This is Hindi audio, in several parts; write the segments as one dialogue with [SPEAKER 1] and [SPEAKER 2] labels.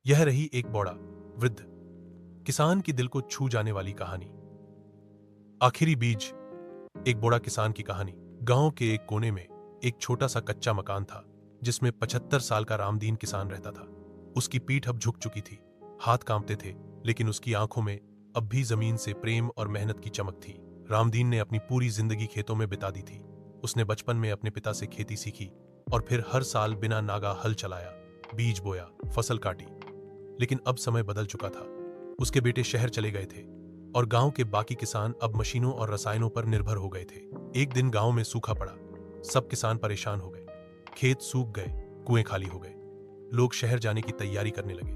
[SPEAKER 1] यह रही एक बौड़ा वृद्ध किसान की दिल को छू जाने वाली कहानी। आखिरी बीज। एक बौड़ा किसान की कहानी। गांव के एक कोने में एक छोटा सा कच्चा मकान था जिसमें 75 साल का रामदीन किसान रहता था। उसकी पीठ अब झुक चुकी थी, हाथ कांपते थे, लेकिन उसकी आंखों में अब भी जमीन से प्रेम और मेहनत की चमक थी। रामदीन ने अपनी पूरी जिंदगी खेतों में बिता दी थी। उसने बचपन में अपने पिता से खेती सीखी और फिर हर साल बिना नागा हल चलाया, बीज बोया, फसल काटी। लेकिन अब समय बदल चुका था। उसके बेटे शहर चले गए थे और गांव के बाकी किसान अब मशीनों और रसायनों पर निर्भर हो गए थे। एक दिन गांव में सूखा पड़ा। सब किसान परेशान हो गए। खेत सूख गए, कुएं खाली हो गए। लोग शहर जाने की तैयारी करने लगे।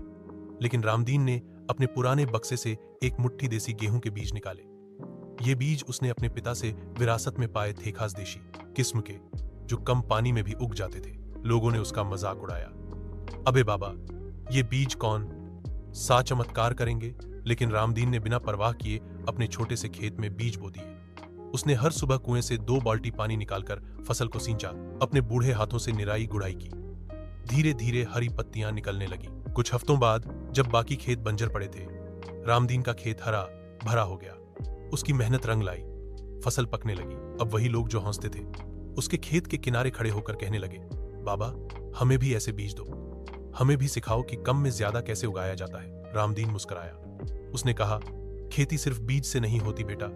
[SPEAKER 1] लेकिन रामदीन ने अपने पुराने बक्से से एक मुट्ठी देसी गेहूं के बीज निकाले। ये बीज उसने अपने पिता से विरासत में पाए थे, खास देशी किस्म के, जो कम पानी में भी उग जाते थे। लोगों ने उसका मजाक उड़ाया। अबे बाबा, ये बीज कौन सा चमत्कार करेंगे? लेकिन रामदीन ने बिना परवाह किए अपने छोटे से खेत में बीज बो दिए। उसने हर सुबह कुएं से 2 बाल्टी पानी निकालकर फसल को सींचा, अपने बूढ़े हाथों से निराई गुड़ाई की। धीरे धीरे हरी पत्तियां निकलने लगी। कुछ हफ्तों बाद जब बाकी खेत बंजर पड़े थे, रामदीन का खेत हरा भरा हो गया। उसकी मेहनत रंग लाई, फसल पकने लगी। अब वही लोग जो हंसते थे उसके खेत के किनारे खड़े होकर कहने लगे, बाबा, हमें भी ऐसे बीज दो, हमें भी सिखाओ कि कम में ज्यादा कैसे उगाया जाता है। रामदीन मुस्कुराया। उसने कहा, खेती सिर्फ बीज से नहीं होती बेटा,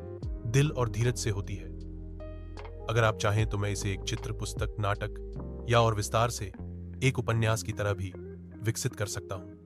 [SPEAKER 1] दिल और धीरज से होती है। अगर आप चाहें तो मैं इसे एक चित्र, पुस्तक, नाटक या और विस्तार से एक उपन्यास की तरह भी विकसित कर सकता हूं।